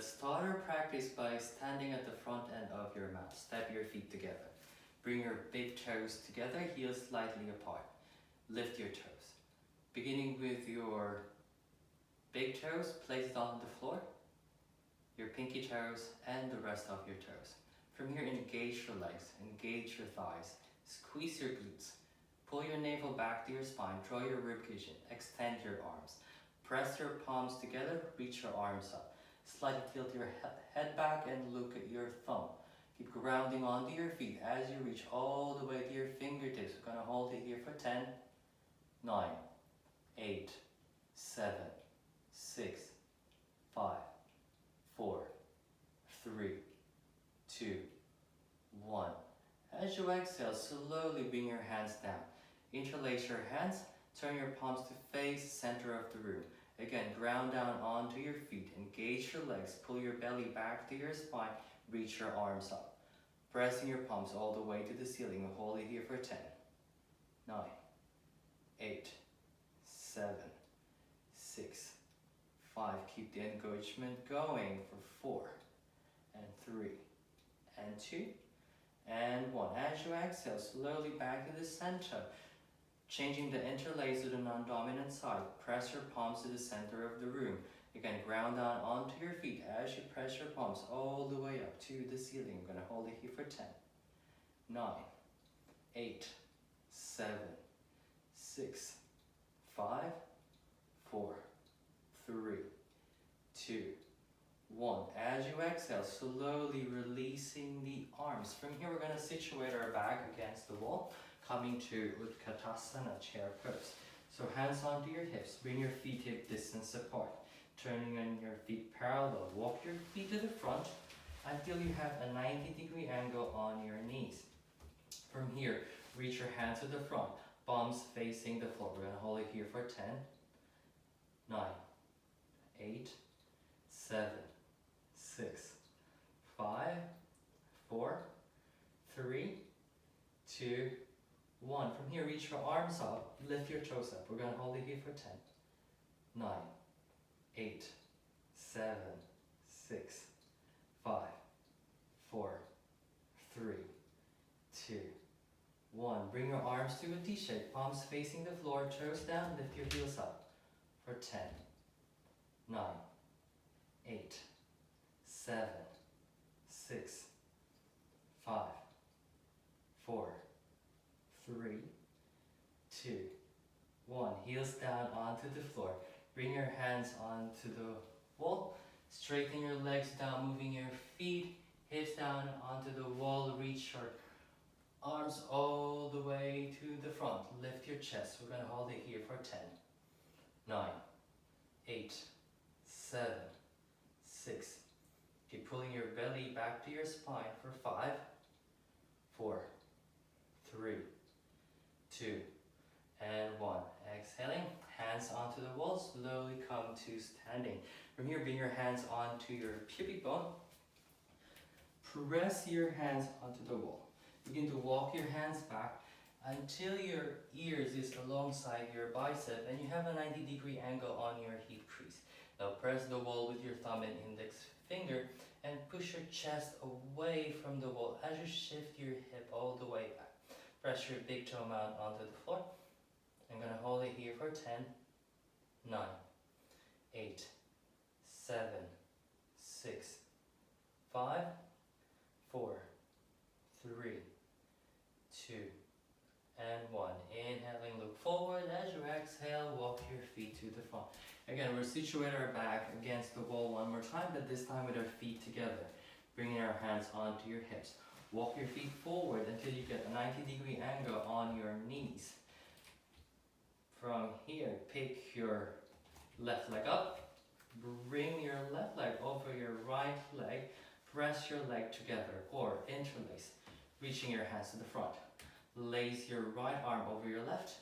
Let's start our practice by standing at the front end of your mat. Step your feet together. Bring your big toes together, heels slightly apart. Lift your toes. Beginning with your big toes, place it on the floor. Your pinky toes and the rest of your toes. From here, engage your legs, engage your thighs. Squeeze your glutes. Pull your navel back to your spine, draw your ribcage in, extend your arms. Press your palms together, reach your arms up. Slightly tilt your head back and look at your thumb. Keep grounding onto your feet as you reach all the way to your fingertips. We're going to hold it here for 10, 9, 8, 7, 6, 5, 4, 3, 2, 1. As you exhale, slowly bring your hands down. Interlace your hands, turn your palms to face center of the room. Again, ground down onto your feet, engage your legs, pull your belly back to your spine, reach your arms up. Pressing your palms all the way to the ceiling, hold it here for 10, 9, 8, 7, 6, 5. Keep the engagement going for 4, and 3, and 2, and 1. As you exhale, slowly back to the center. Changing the interlace to the non-dominant side. Press your palms to the center of the room. Again, ground down onto your feet as you press your palms all the way up to the ceiling. I'm going to hold it here for 10, 9, 8, 7, 6, 5, 4, 3, 2, 1. As you exhale, slowly releasing the arms. From here, we're going to situate our back against the wall, coming to Utkatasana, chair pose. So hands onto your hips, bring your feet hip distance apart. Turning on your feet parallel, walk your feet to the front until you have a 90-degree angle on your knees. From here, reach your hands to the front, palms facing the floor. We're going to hold it here for 10, 9, 8, 7, 6, 5, 4, 3, 2, 1. From here, reach your arms up, lift your toes up. We're going to hold it here for 10, 9, 8, 7, 6, 5, 4, 3, 2, 1. Bring your arms to a T shape, palms facing the floor, toes down, lift your heels up for 10, 9, 8, 7, 6, 5, 4, 3, 2, 1. Heels down onto the floor. Bring your hands onto the wall. Straighten your legs down, moving your feet, hips down onto the wall. Reach your arms all the way to the front. Lift your chest. We're going to hold it here for 10, 9, 8, 7, 6. Keep pulling your belly back to your spine for 5, 4, 3, 2, and 1. Exhaling, hands onto the wall, slowly come to standing. From here, bring your hands onto your pubic bone. Press your hands onto the wall. Begin to walk your hands back until your ears is alongside your bicep and you have a 90-degree angle on your hip crease. Now press the wall with your thumb and index finger and push your chest away from the wall as you shift your hip all the way back. Press your big toe mound onto the floor. I'm going to hold it here for 10, 9, 8, 7, 6, 5, 4, 3, 2, and 1. Inhaling, look forward. As you exhale, walk your feet to the front. Again, we'll situate our back against the wall one more time, but this time with our feet together. Bringing our hands onto your hips. Walk your feet forward until you get a 90-degree angle on your knees. From here, pick your left leg up. Bring your left leg over your right leg. Press your leg together or interlace. Reaching your hands to the front. Lace your right arm over your left.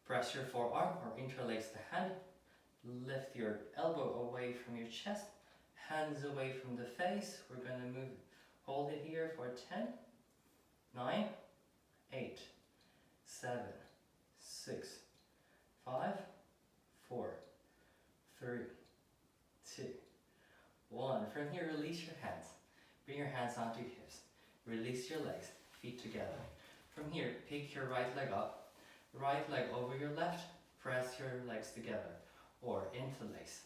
Press your forearm or interlace the hand. Lift your elbow away from your chest. Hands away from the face. We're going to move. Hold it here for 10, 9, 8, 7, 6, 5, 4, 3, 2, From here, release your hands. Bring your hands onto your hips. Release your legs, feet together. From here, pick your right leg up. Right leg over your left. Press your legs together or interlace.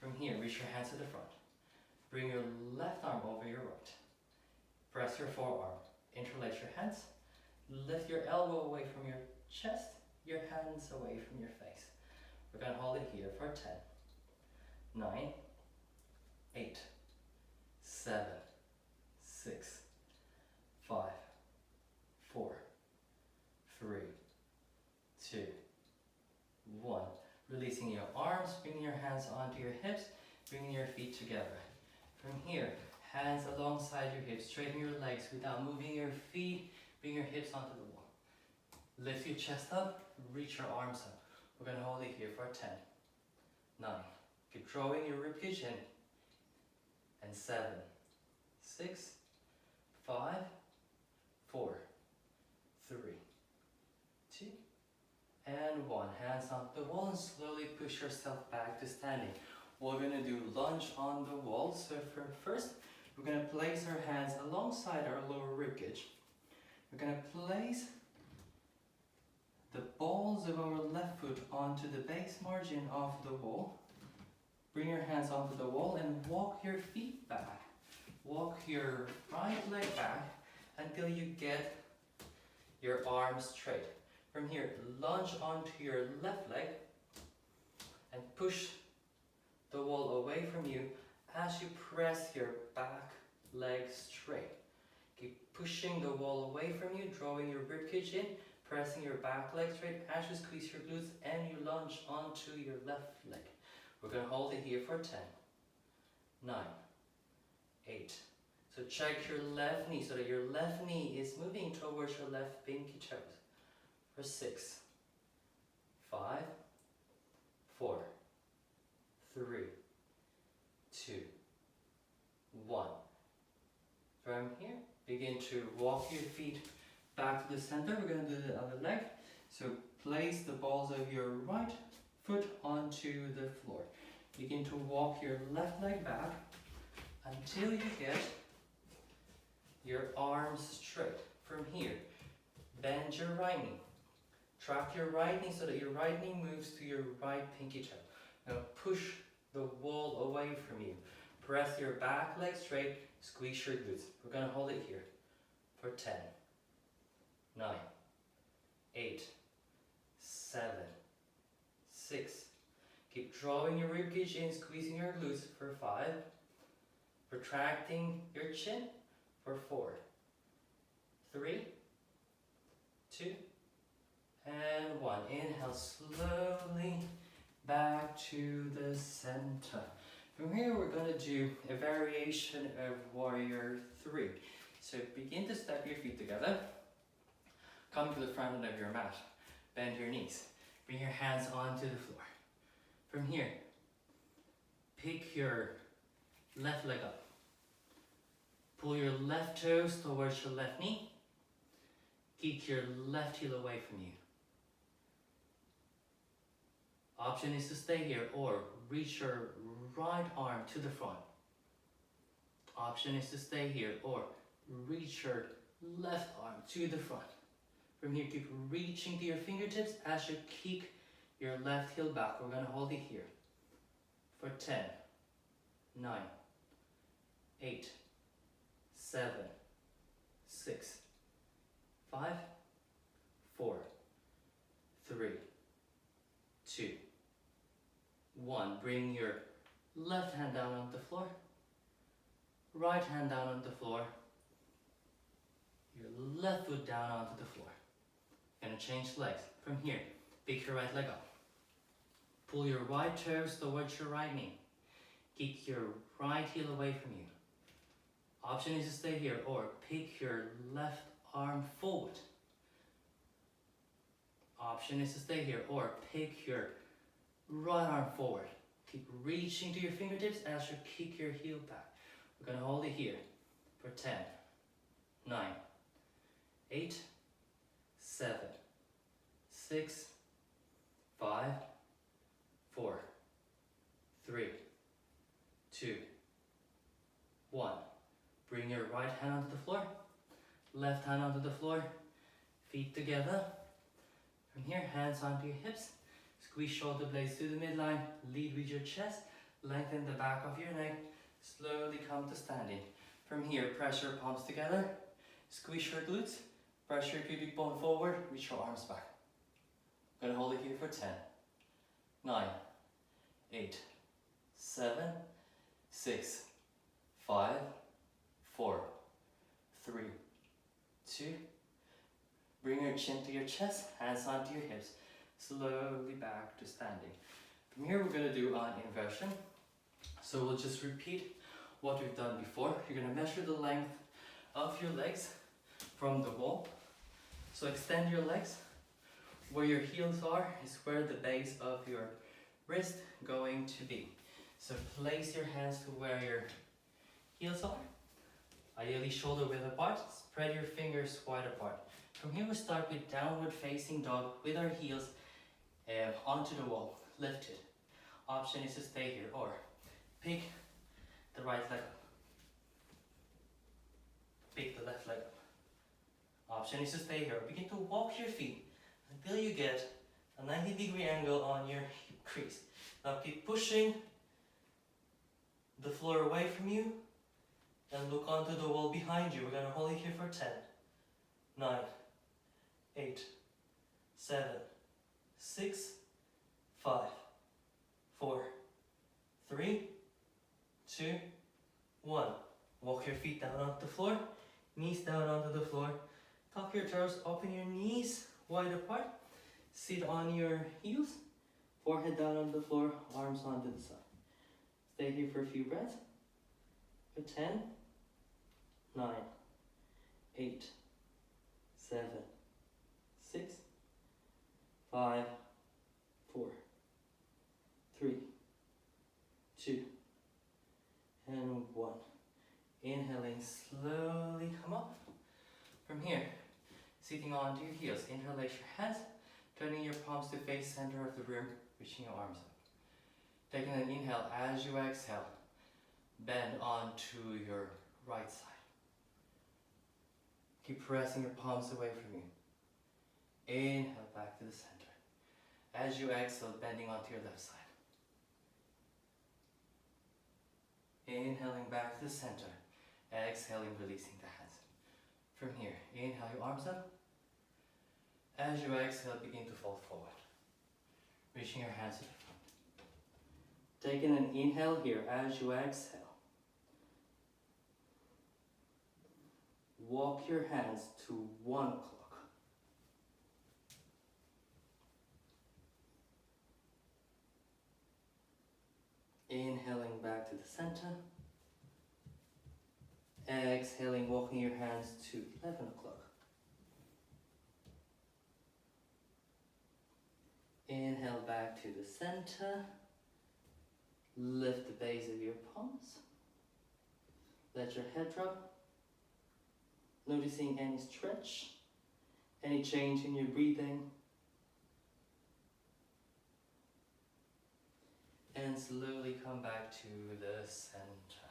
From here, reach your hands to the front. Bring your left arm over your right. Press your forearm. Interlace your hands. Lift your elbow away from your chest. Your hands away from your face. We're going to hold it here for 10, 9, 8, 7, 6, 5, 4, 3, 2, 1. Releasing your arms, bringing your hands onto your hips, bringing your feet together. From here, hands alongside your hips, straighten your legs without moving your feet, bring your hips onto the wall. Lift your chest up, reach your arms up. We're going to hold it here for 10, 9. Keep drawing your ribcage in. And 7, 6, 5, 4, 3, 2, and 1. Hands on the wall and slowly push yourself back to standing. We're going to do lunge on the wall. So first, we're going to place our hands alongside our lower ribcage. We're going to place the balls of our left foot onto the base margin of the wall. Bring your hands onto the wall and walk your feet back. Walk your right leg back until you get your arms straight. From here, lunge onto your left leg and push the wall away from you as you press your back leg straight. Keep pushing the wall away from you, drawing your ribcage in, pressing your back leg straight as you squeeze your glutes and you lunge onto your left leg. We're going to hold it here for 10, 9, 8. So check your left knee so that your left knee is moving towards your left pinky toes. For 6, 5, 4, 3, 2, 1. From here, begin to walk your feet back to the center. We're going to do the other leg. So place the balls of your right foot onto the floor. Begin to walk your left leg back until you get your arms straight. From here, bend your right knee. Track your right knee so that your right knee moves to your right pinky toe. Now push the wall away from you. Press your back leg straight, squeeze your glutes. We're going to hold it here for 10, 9, 8, 7, 6. Keep drawing your ribcage in, squeezing your glutes for 5. Retracting your chin for 4, 3, 2, and 1. Inhale slowly back to the center. From here, we're going to do a variation of Warrior 3. So begin to step your feet together. Come to the front end of your mat. Bend your knees. Bring your hands onto the floor. From here, pick your left leg up. Pull your left toes towards your left knee. Keep your left heel away from you. Option is to stay here or reach your right arm to the front. Option is to stay here or reach your left arm to the front. From here, keep reaching to your fingertips as you kick your left heel back. We're going to hold it here for 10, 9, 8, 7, 6, 5, 4, 3, 2, 1. Bring your left hand down on the floor, right hand down on the floor, your left foot down onto the floor. Gonna change legs. From here, pick your right leg up. Pull your right toes towards your right knee. Kick your right heel away from you. Option is to stay here or pick your left arm forward. Option is to stay here or pick your right arm forward. Keep reaching to your fingertips as you kick your heel back. We're going to hold it here for 10, 9, 8, 7, 6, 5, 4, 3, 2, Bring your right hand onto the floor, left hand onto the floor, feet together. From here, hands onto your hips, squeeze shoulder blades to the midline, lead with your chest, lengthen the back of your neck, slowly come to standing. From here, press your palms together, squeeze your glutes, press your pubic bone forward, reach your arms back. I'm gonna hold it here for 10, 9, 8, 7, 6, 5, 4, 3, 2. Bring your chin to your chest, hands onto your hips. Slowly back to standing. From here we're going to do an inversion. So we'll just repeat what we've done before. You're going to measure the length of your legs from the wall. So extend your legs. Where your heels are is where the base of your wrist going to be. So place your hands to where your heels are. Ideally shoulder width apart. Spread your fingers wide apart. From here we start with downward facing dog with our heels onto the wall, lifted. Option is to stay here or pick the right leg up. Pick the left leg up. Option is to stay here. Begin to walk your feet until you get a 90-degree angle on your hip crease. Now keep pushing the floor away from you and look onto the wall behind you. We're going to hold it here for 10, 9, 8, 7, 6, 5, 4, 3, 2, 1. Walk your feet down onto the floor, knees down onto the floor. Tuck your toes, open your knees wide apart. Sit on your heels, forehead down on the floor, arms onto the side. Stay here for a few breaths. For 10, 9, 8, 7, 6, 5, 4, 3, 2, and 1. Inhaling, slowly come up. From here, sitting onto your heels, interlace your hands, turning your palms to face center of the room, reaching your arms up. Taking an inhale as you exhale, bend onto your right side. Keep pressing your palms away from you. Inhale back to the center. As you exhale, bending onto your left side. Inhaling back to the center. Exhaling, releasing the hands. From here, inhale your arms up. As you exhale, begin to fold forward. Reaching your hands to the front. Taking an inhale here as you exhale. Walk your hands to 1 o'clock. Inhaling back to the center. Exhaling, walking your hands to 11 o'clock. Inhale back to the center. Lift the base of your palms. Let your head drop. Noticing any stretch, any change in your breathing. And slowly come back to the center.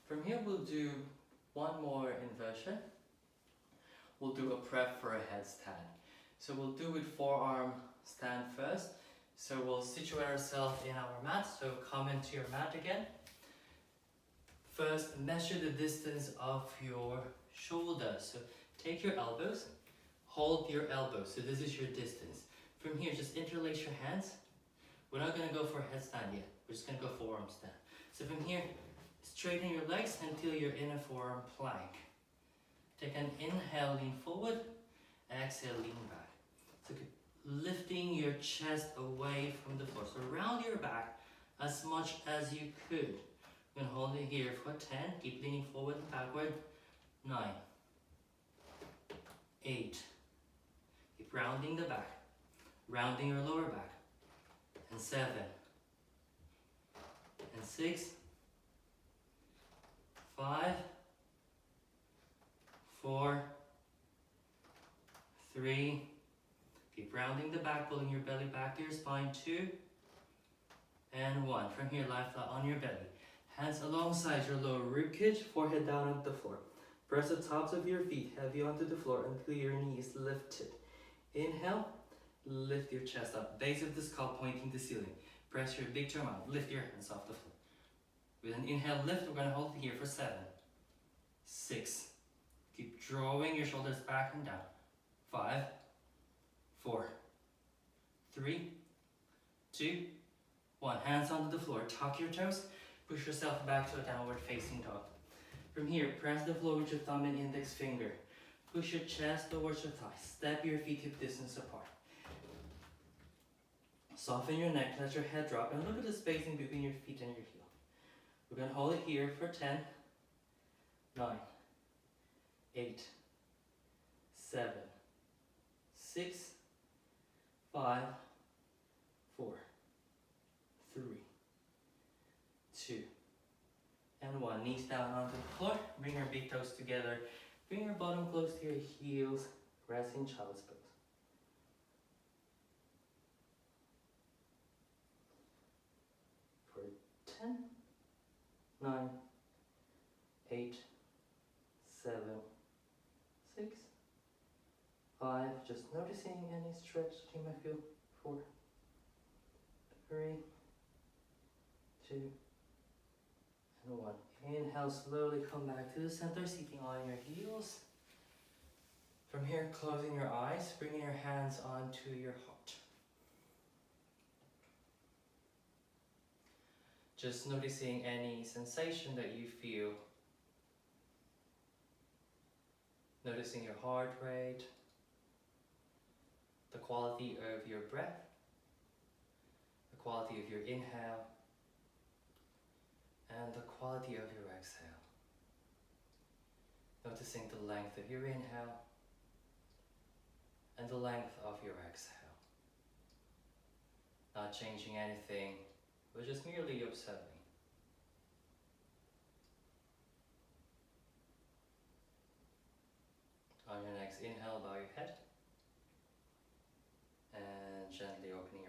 From here we'll do one more inversion. We'll do a prep for a headstand. So we'll do with forearm stand first. So we'll situate ourselves in our mat. So come into your mat again. First, measure the distance of your shoulders. So take your elbows, hold your elbows. So this is your distance. From here, just interlace your hands. We're not going to go for a headstand yet. We're just going to go forearm stand. So from here, straighten your legs until you're in a forearm plank. Take an inhale, lean forward. Exhale, lean back. So keep lifting your chest away from the floor. So round your back as much as you could. I'm going to hold it here for 10. Keep leaning forward and backward. 9, 8. Keep rounding the back. Rounding your lower back. And 7. And 6. 5. 4. 3. Keep rounding the back, pulling your belly back to your spine. 2. And 1. From here, lie flat on your belly. Hands alongside your lower ribcage, forehead down onto the floor. Press the tops of your feet heavy onto the floor until your knees lifted. Inhale, lift your chest up, base of the skull pointing to the ceiling. Press your big toe out, lift your hands off the floor. With an inhale lift, we're going to hold it here for 7, 6. Keep drawing your shoulders back and down. 5, 4, 3, 2, 1. Hands onto the floor, tuck your toes, push yourself back to a downward facing dog. From here, press the floor with your thumb and index finger. Push your chest towards your thighs. Step your feet hip distance apart. Soften your neck, let your head drop, and look at the spacing between your feet and your heel. We're going to hold it here for 10, 9, 8, 7, 6, 5, 4, 3, 2, and 1. Knees down onto the floor. Bring your big toes together. Bring your bottom close to your heels. Rest in child's pose. For 10, 9, 8, 7, 6, 5. Just noticing any stretch that you might feel. 4, 3, 2, and 1. Inhale, slowly come back to the center, sitting on your heels. From here, closing your eyes, bringing your hands onto your heart. Just noticing any sensation that you feel. Noticing your heart rate, the quality of your breath, the quality of your inhale, and the quality of your exhale. Noticing the length of your inhale and the length of your exhale. Not changing anything, but just merely observing. On your next inhale, bow your head and gently opening